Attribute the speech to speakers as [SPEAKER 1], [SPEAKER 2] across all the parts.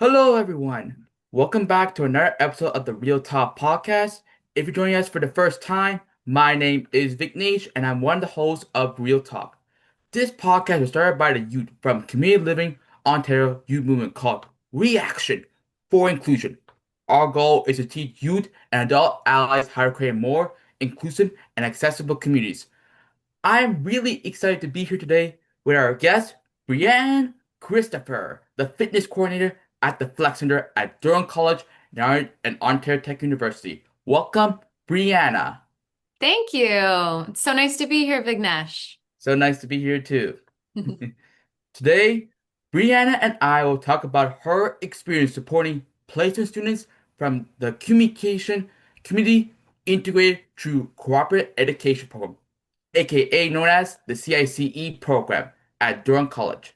[SPEAKER 1] Hello, everyone. Welcome back to another episode of the Real Talk podcast. If you're joining us for the first time, my name is Vignesh, and I'm one of the hosts of Real Talk. This podcast was started by the youth from Community Living Ontario Youth Movement called Reaction for Inclusion. Our goal is to teach youth and adult allies how to create more inclusive and accessible communities. I'm really excited to be here today with our guest, Brianne Christopher, the fitness coordinator at the Flex Center at Durham College and Ontario Tech University. Welcome, Brianna.
[SPEAKER 2] Thank you. It's so nice to be here, Vignesh.
[SPEAKER 1] So nice to be here too. Today, Brianna and I will talk about her experience supporting placement students from the Communication Community Integrated through Cooperative Education Program, aka known as the CICE program at Durham College.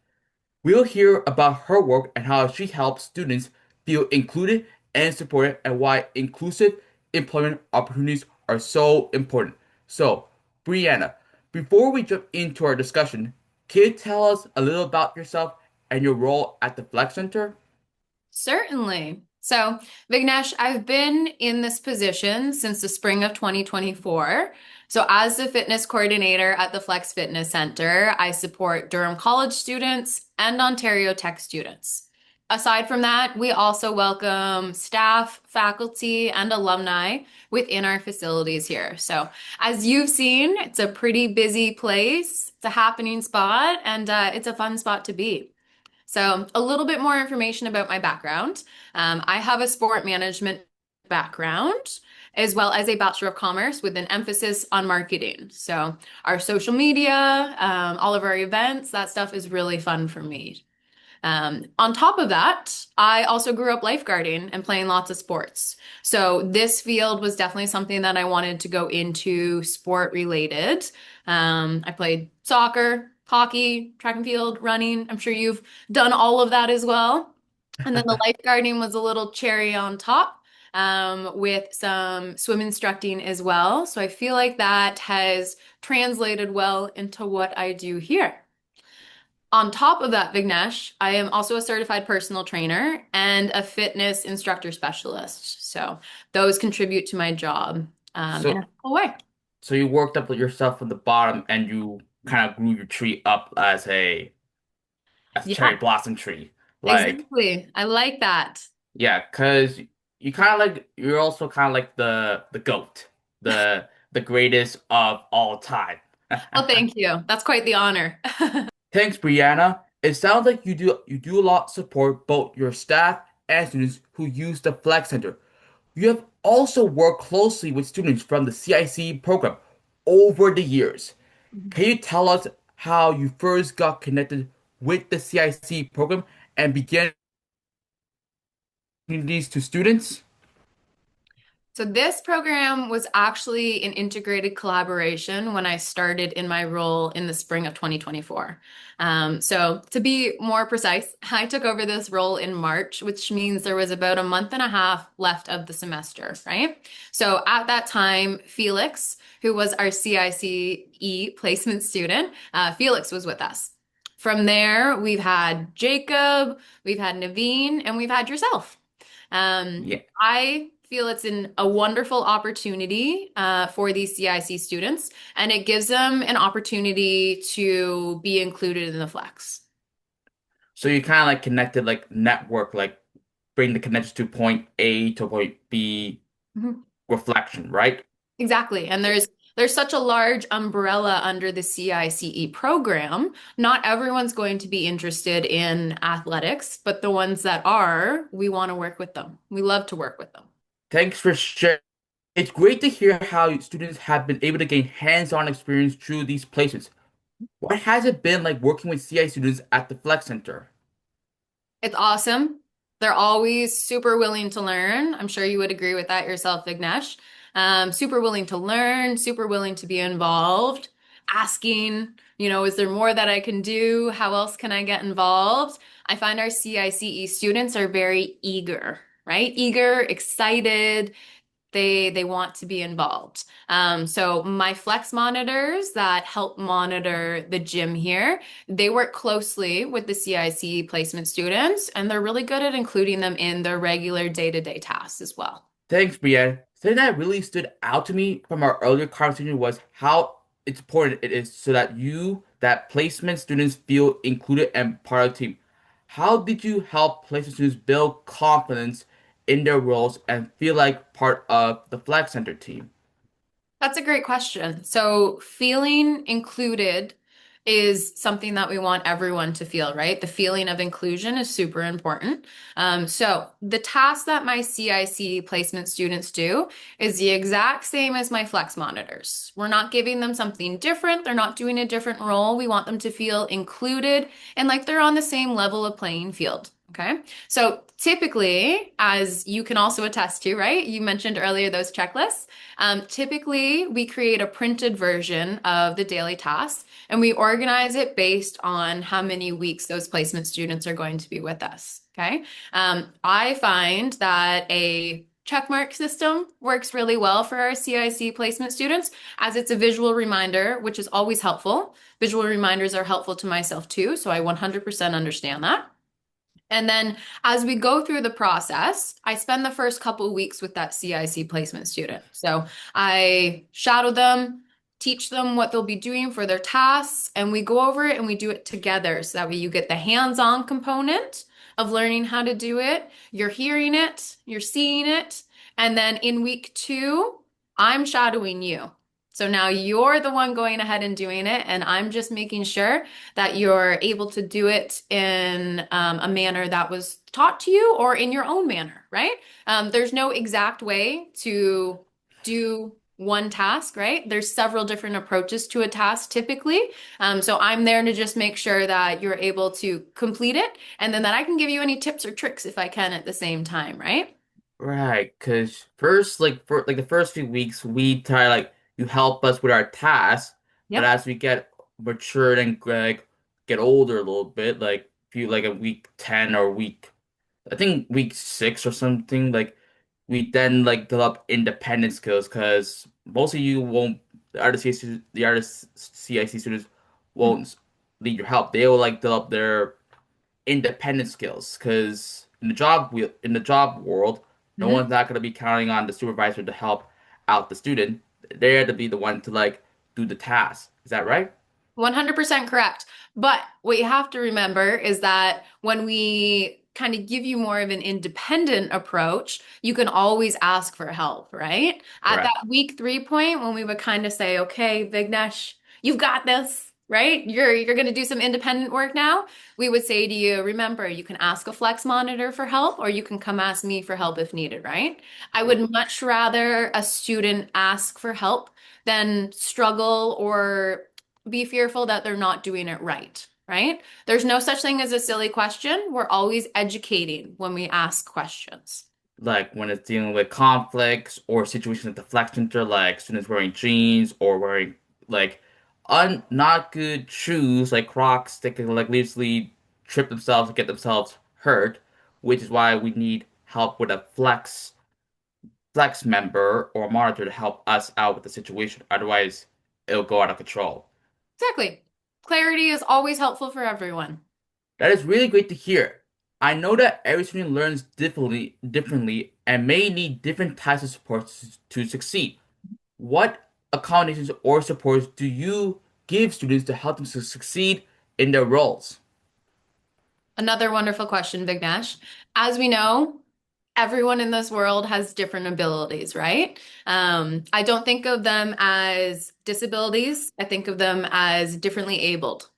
[SPEAKER 1] We'll hear about her work and how she helps students feel included and supported and why inclusive employment opportunities are so important. So, Brianna, before we jump into our discussion, can you tell us a little about yourself and your role at the Flex Center?
[SPEAKER 2] Certainly. So, Vignesh, I've been in this position since the spring of 2024. So, as the fitness coordinator at the Flex Fitness Center, I support Durham College students and Ontario Tech students. Aside from that, we also welcome staff, faculty, and alumni within our facilities here. So, as you've seen, it's a pretty busy place, it's a happening spot, and it's a fun spot to be. So, a little bit more information about my background. I have a sport management background, as well as a Bachelor of Commerce with an emphasis on marketing. So, our social media, all of our events, that stuff is really fun for me. On top of that, I also grew up lifeguarding and playing lots of sports. So, this field was definitely something that I wanted to go into sport related. I played soccer, hockey, track and field, running. I'm sure you've done all of that as well. And then the lifeguarding was a little cherry on top with some swim instructing as well. So I feel like that has translated well into what I do here. On top of that, Vignesh, I am also a certified personal trainer and a fitness instructor specialist. So those contribute to my job in
[SPEAKER 1] So,
[SPEAKER 2] a cool way.
[SPEAKER 1] so you worked up yourself from the bottom and you kind of grew your tree up as a cherry
[SPEAKER 2] Yeah,
[SPEAKER 1] blossom tree. Like,
[SPEAKER 2] exactly. I like that.
[SPEAKER 1] yeah, because you kind of like you're also kind of like the goat, the greatest of all time.
[SPEAKER 2] Well, thank you. That's quite the honor.
[SPEAKER 1] Thanks, Brianna. It sounds like you do a lot to support both your staff and students who use the Flex Center. You have also worked closely with students from the CIC program over the years. Can you tell us how you first got connected with the CIC program and began these to students?
[SPEAKER 2] So this program was actually an integrated collaboration when I started in my role in the spring of 2024. So to be more precise, I took over this role in March, which means there was about a month and a half left of the semester, right? So at that time, Felix, who was our CICE placement student, Felix was with us. From there, we've had Jacob, we've had Naveen, and we've had yourself.
[SPEAKER 1] Yeah.
[SPEAKER 2] I feel it's a wonderful opportunity for these CIC students, and it gives them an opportunity to be included in the flex.
[SPEAKER 1] So you kind of like connected like network, like bring the connections to point A to point B
[SPEAKER 2] Mhm.
[SPEAKER 1] reflection, right?
[SPEAKER 2] Exactly. And there's such a large umbrella under the CICE program. Not everyone's going to be interested in athletics, but the ones that are, we want to work with them. We love to work with them.
[SPEAKER 1] Thanks for sharing. It's great to hear how students have been able to gain hands-on experience through these placements. What has it been like working with CI students at the Flex Center?
[SPEAKER 2] It's awesome. They're always super willing to learn. I'm sure you would agree with that yourself, Vignesh. Super willing to learn, super willing to be involved, asking, is there more that I can do? How else can I get involved? I find our CICE students are very eager, right? Eager, excited, They want to be involved. So my flex monitors that help monitor the gym here, they work closely with the CIC placement students, and they're really good at including them in their regular day-to-day tasks as well.
[SPEAKER 1] Thanks, Brianna. Something that really stood out to me from our earlier conversation was how it's important it is so that that placement students feel included and part of the team. How did you help placement students build confidence in their roles and feel like part of the Flag Center team?
[SPEAKER 2] That's a great question. So, feeling included is something that we want everyone to feel, right? The feeling of inclusion is super important. So, the task that my CIC placement students do is the exact same as my flex monitors. We're not giving them something different, they're not doing a different role. We want them to feel included and like they're on the same level of playing field. Okay. So, typically, as you can also attest to, right? You mentioned earlier those checklists. Typically, we create a printed version of the daily tasks and we organize it based on how many weeks those placement students are going to be with us. Okay. I find that a checkmark system works really well for our CIC placement students as it's a visual reminder, which is always helpful. Visual reminders are helpful to myself too, so I 100% understand that. And then as we go through the process, I spend the first couple of weeks with that CIC placement student. So I shadow them, teach them what they'll be doing for their tasks, and we go over it and we do it together. So that way you get the hands-on component of learning how to do it. You're hearing it, you're seeing it. And then in week two, I'm shadowing you. So now you're the one going ahead and doing it, and I'm just making sure that you're able to do it in a manner that was taught to you or in your own manner, right? There's no exact way to do one task, right? There's several different approaches to a task typically. So I'm there to just make sure that you're able to complete it and then that I can give you any tips or tricks if I can at the same time, right?
[SPEAKER 1] Right, because first, for like the first few weeks, we try like you help us with our tasks, but
[SPEAKER 2] Yep.
[SPEAKER 1] as we get matured and like get older a little bit, like few like a week 10 or I think week 6 or something, like we then like develop independent skills because most of you won't the artist CIC students won't need your help. They will like develop their independent skills because in the job world, no
[SPEAKER 2] Mhm.
[SPEAKER 1] one's not gonna be counting on the supervisor to help out the student. They're to be the one to like do the task. Is that right?
[SPEAKER 2] 100% correct. But what you have to remember is that when we kind of give you more of an independent approach, you can always ask for help, right? At
[SPEAKER 1] Right.
[SPEAKER 2] that week 3 point, when we would kind of say, okay, Vignesh, you've got this, right? You're going to do some independent work now. We would say to you, remember, you can ask a flex monitor for help, or you can come ask me for help if needed, right? I would much rather a student ask for help than struggle or be fearful that they're not doing it right, right? There's no such thing as a silly question. We're always educating when we ask questions.
[SPEAKER 1] Like when it's dealing with conflicts or situations at the flex center, like students wearing jeans or wearing like not good shoes, like Crocs, that can like literally trip themselves and get themselves hurt, which is why we need help with a flex member or monitor to help us out with the situation. Otherwise, it'll go out of control.
[SPEAKER 2] Exactly. Clarity is always helpful for everyone.
[SPEAKER 1] That is really great to hear. I know that every student learns differently and may need different types of support to succeed. What accommodations or supports do you give students to help them to succeed in their roles?
[SPEAKER 2] Another wonderful question, Big Nash. As we know, everyone in this world has different abilities, right? I don't think of them as disabilities. I think of them as differently abled.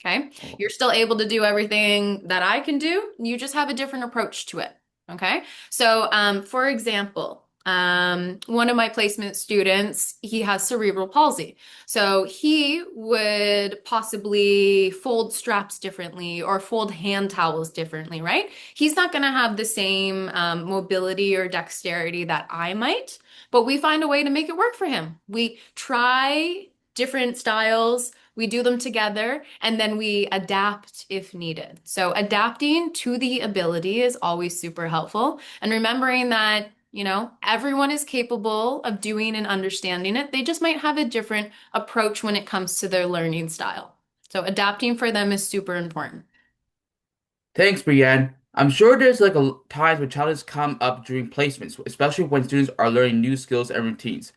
[SPEAKER 2] Okay.
[SPEAKER 1] Oh,
[SPEAKER 2] You're still able to do everything that I can do. You just have a different approach to it. Okay. So, for example, one of my placement students, he has cerebral palsy. So he would possibly fold straps differently or fold hand towels differently, right? He's not going to have the same mobility or dexterity that I might, but we find a way to make it work for him. We try different styles, we do them together, and then we adapt if needed. So adapting to the ability is always super helpful. And remembering that Everyone is capable of doing and understanding it. They just might have a different approach when it comes to their learning style. So adapting for them is super important.
[SPEAKER 1] Thanks, Brianne. I'm sure there's like a times when challenges come up during placements, especially when students are learning new skills and routines.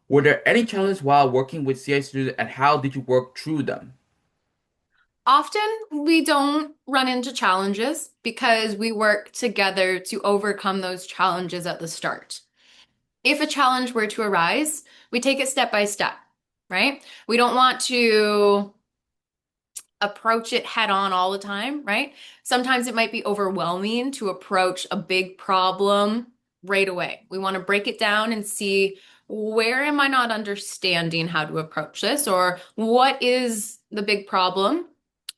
[SPEAKER 1] Were there any challenges while working with CI students, and how did you work through them?
[SPEAKER 2] Often we don't run into challenges because we work together to overcome those challenges at the start. If a challenge were to arise, we take it step by step, right? We don't want to approach it head on all the time, right? Sometimes it might be overwhelming to approach a big problem right away. We want to break it down and see, where am I not understanding how to approach this, or what is the big problem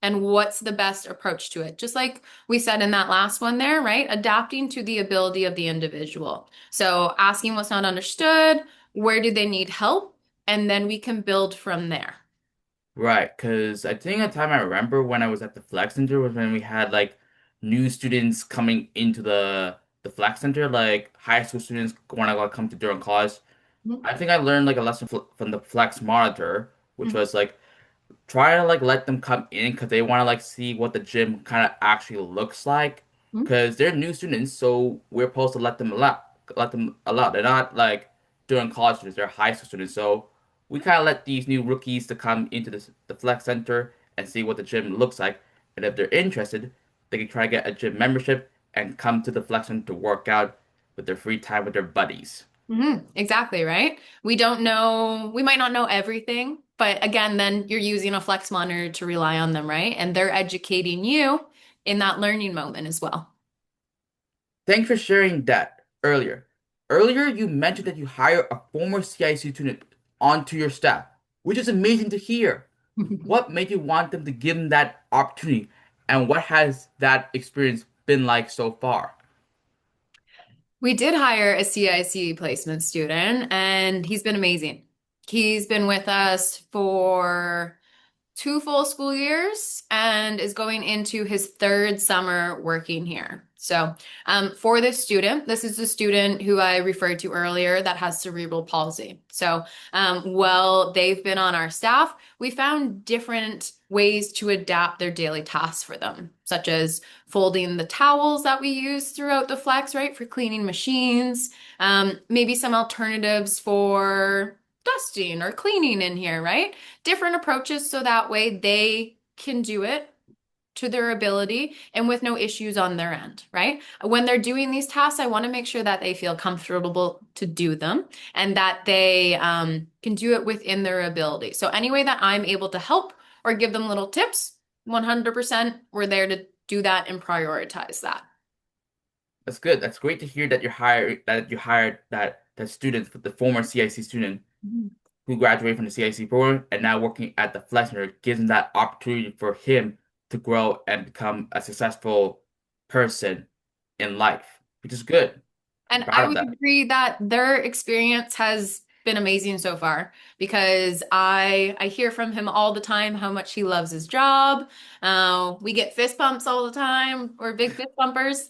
[SPEAKER 2] and what's the best approach to it? Just like we said in that last one there, right? Adapting to the ability of the individual. So asking what's not understood, where do they need help? And then we can build from there.
[SPEAKER 1] Right, because I think a time I remember when I was at the Flex Center was when we had like new students coming into the Flex Center, like high school students when I got come to during college.
[SPEAKER 2] Mhm.
[SPEAKER 1] I think I learned like a lesson from the Flex monitor, which was like try to like let them come in because they want to like see what the gym kind of actually looks like
[SPEAKER 2] Mhm.
[SPEAKER 1] because they're new students, so we're supposed to let them allow. They're not like during college students, they're high school students, so we kind of let these new rookies to come into the flex center and see what the gym looks like, and if they're interested they can try to get a gym membership and come to the flex center to work out with their free time with their buddies.
[SPEAKER 2] Exactly, right? We don't know, we might not know everything, but again, then you're using a flex monitor to rely on them, right? And they're educating you in that learning moment as well.
[SPEAKER 1] Thanks for sharing that earlier. Earlier, you mentioned that you hired a former CIC student onto your staff, which is amazing to hear. What made you want them to give them that opportunity, and what has that experience been like so far?
[SPEAKER 2] We did hire a CIC placement student, and he's been amazing. He's been with us for 2 full school years and is going into his third summer working here. So, for this student, this is the student who I referred to earlier that has cerebral palsy. So, while they've been on our staff, we found different ways to adapt their daily tasks for them, such as folding the towels that we use throughout the flex, right, for cleaning machines, maybe some alternatives for dusting or cleaning in here, right? Different approaches so that way they can do it to their ability and with no issues on their end, right? When they're doing these tasks, I want to make sure that they feel comfortable to do them and that they can do it within their ability. So, any way that I'm able to help or give them little tips, 100%, we're there to do that and prioritize that.
[SPEAKER 1] That's good. That's great to hear that you hired that student, the former CIC student
[SPEAKER 2] Mhm.
[SPEAKER 1] who graduated from the CIC program and now working at the Flex Center gives him that opportunity for him to grow and become a successful person in life, which is good. I'm
[SPEAKER 2] And
[SPEAKER 1] proud
[SPEAKER 2] I
[SPEAKER 1] of
[SPEAKER 2] would
[SPEAKER 1] that.
[SPEAKER 2] agree that their experience has been amazing so far because I hear from him all the time how much he loves his job. We get fist bumps all the time. We're big fist bumpers.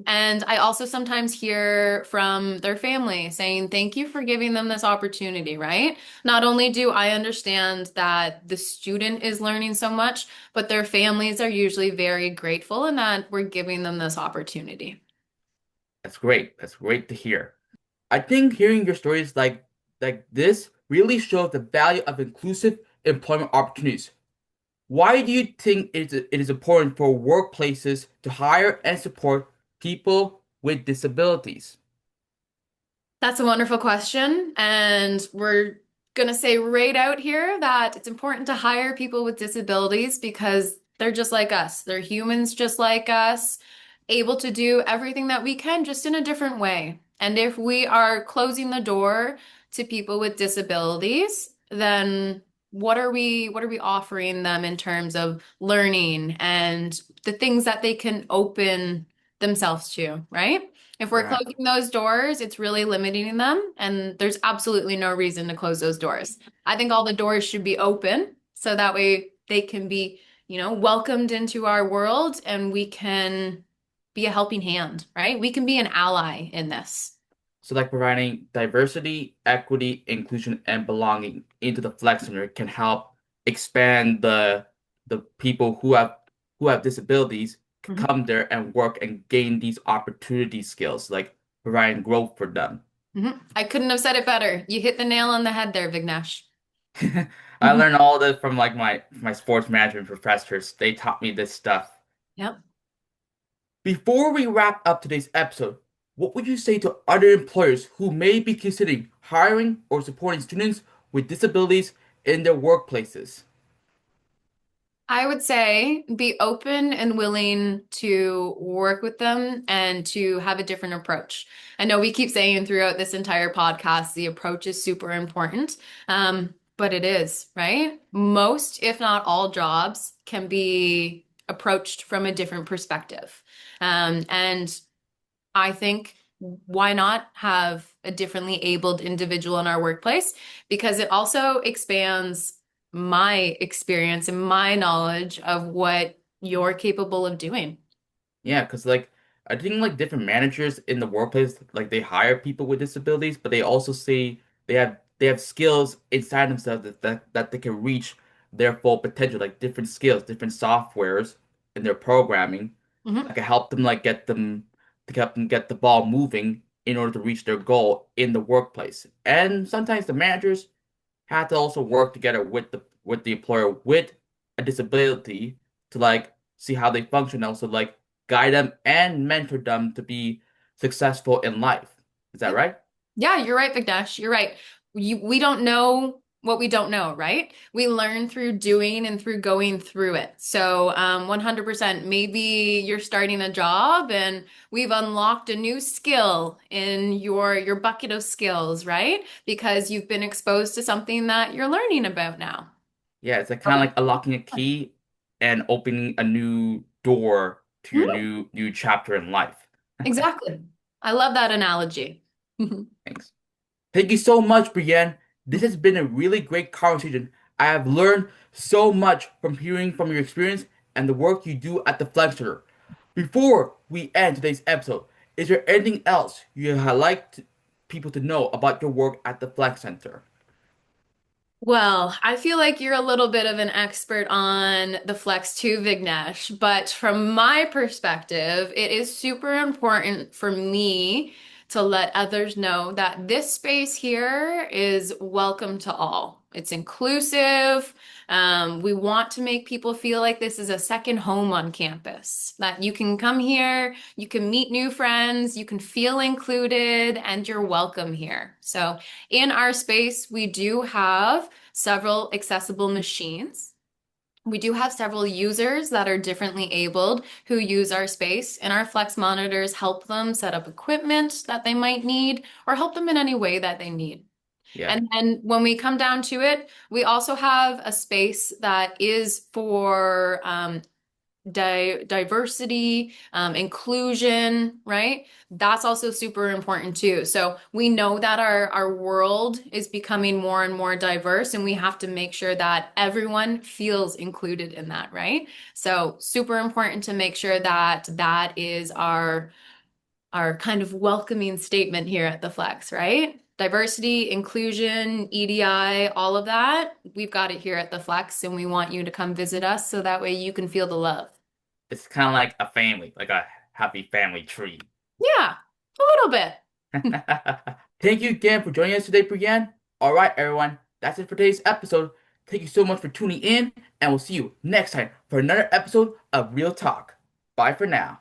[SPEAKER 2] And I also sometimes hear from their family saying, thank you for giving them this opportunity, right? Not only do I understand that the student is learning so much, but their families are usually very grateful and that we're giving them this opportunity.
[SPEAKER 1] That's great. That's great to hear. I think hearing your stories like this really shows the value of inclusive employment opportunities. Why do you think it is important for workplaces to hire and support people with disabilities?
[SPEAKER 2] That's a wonderful question. And we're going to say right out here that it's important to hire people with disabilities because they're just like us. They're humans just like us, able to do everything that we can just in a different way. And if we are closing the door to people with disabilities, then what are we offering them in terms of learning and the things that they can open themselves to, right? If we're
[SPEAKER 1] Right.
[SPEAKER 2] closing those doors, it's really limiting them, and there's absolutely no reason to close those doors. I think all the doors should be open so that way they can be, welcomed into our world and we can be a helping hand, right? We can be an ally in this.
[SPEAKER 1] So like providing diversity, equity, inclusion, and belonging into the Flex Center can help expand the people who have disabilities to
[SPEAKER 2] Mhm.
[SPEAKER 1] come there and work and gain these opportunity skills, like providing growth for them.
[SPEAKER 2] I couldn't have said it better. You hit the nail on the head there, Vignesh.
[SPEAKER 1] I learned all this from like my sports management professors. They taught me this stuff.
[SPEAKER 2] Yep.
[SPEAKER 1] Before we wrap up today's episode, what would you say to other employers who may be considering hiring or supporting students with disabilities in their workplaces?
[SPEAKER 2] I would say be open and willing to work with them and to have a different approach. I know we keep saying throughout this entire podcast, the approach is super important, but it is, right? Most, if not all, jobs can be approached from a different perspective. And I think why not have a differently abled individual in our workplace? Because it also expands my experience and my knowledge of what you're capable of doing.
[SPEAKER 1] Yeah, because like I think like different managers in the workplace, like they hire people with disabilities, but they also say they have skills inside themselves that they can reach their full potential, like different skills, different softwares in their programming
[SPEAKER 2] Mhm.
[SPEAKER 1] that can help them like get the ball moving in order to reach their goal in the workplace. And sometimes the managers have to also work together with the employer with a disability to like see how they function, also like guide them and mentor them to be successful in life. Is that right?
[SPEAKER 2] Yeah, you're right, Vignesh. You're right. We don't know what we don't know, right? We learn through doing and through going through it. So, 100%, maybe you're starting a job and we've unlocked a new skill in your bucket of skills, right? Because you've been exposed to something that you're learning about now.
[SPEAKER 1] Yeah, it's like kind of like unlocking a key and opening a new door to your
[SPEAKER 2] Mhm.
[SPEAKER 1] new chapter in life.
[SPEAKER 2] Exactly. I love that analogy.
[SPEAKER 1] Thanks. Thank you so much, Brienne. This has been a really great conversation. I have learned so much from hearing from your experience and the work you do at the Flexor. Before we end today's episode, is there anything else you would like people to know about your work at the Flex Center?
[SPEAKER 2] Well, I feel like you're a little bit of an expert on the Flex 2 Vignesh, but from my perspective, it is super important for me to let others know that this space here is welcome to all. It's inclusive. We want to make people feel like this is a second home on campus, that you can come here, you can meet new friends, you can feel included, and you're welcome here. So, in our space, we do have several accessible machines. We do have several users that are differently abled who use our space, and our flex monitors help them set up equipment that they might need or help them in any way that they need.
[SPEAKER 1] Yeah.
[SPEAKER 2] And then when we come down to it, we also have a space that is for diversity, inclusion, right? That's also super important too. So we know that our world is becoming more and more diverse, and we have to make sure that everyone feels included in that, right? So super important to make sure that that is our kind of welcoming statement here at the Flex, right? Diversity, inclusion, EDI, all of that. We've got it here at the Flex, and we want you to come visit us so that way you can feel the love.
[SPEAKER 1] It's kind of like a family, like a happy family tree.
[SPEAKER 2] Yeah, a little bit.
[SPEAKER 1] Thank you again for joining us today, Brienne. All right, everyone, that's it for today's episode. Thank you so much for tuning in, and we'll see you next time for another episode of Real Talk. Bye for now.